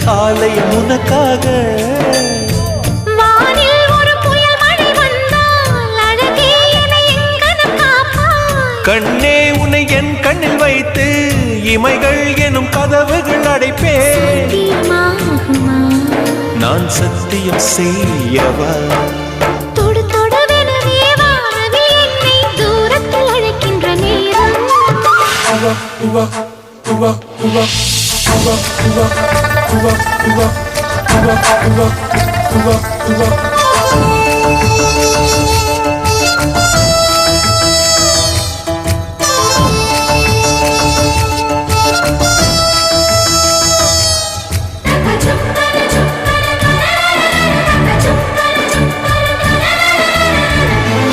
ஆலயம் உனக்காக. வானில் ஒரு புயல் மழை வந்தால் அழகே என்னை எங்கனம் காப்பாய். கண்ணே உன்னை என் கண்ணில் வைத்து இமைகள் எனும் கதவுகள் அடைப்பேன். சத்தியமாகுமா? நான் சத்தியம் செய்யவா? தொடு தொடுவெனவே வானவில் என்னை தூரத்தில் அழைக்கின்ற நேரம். உவா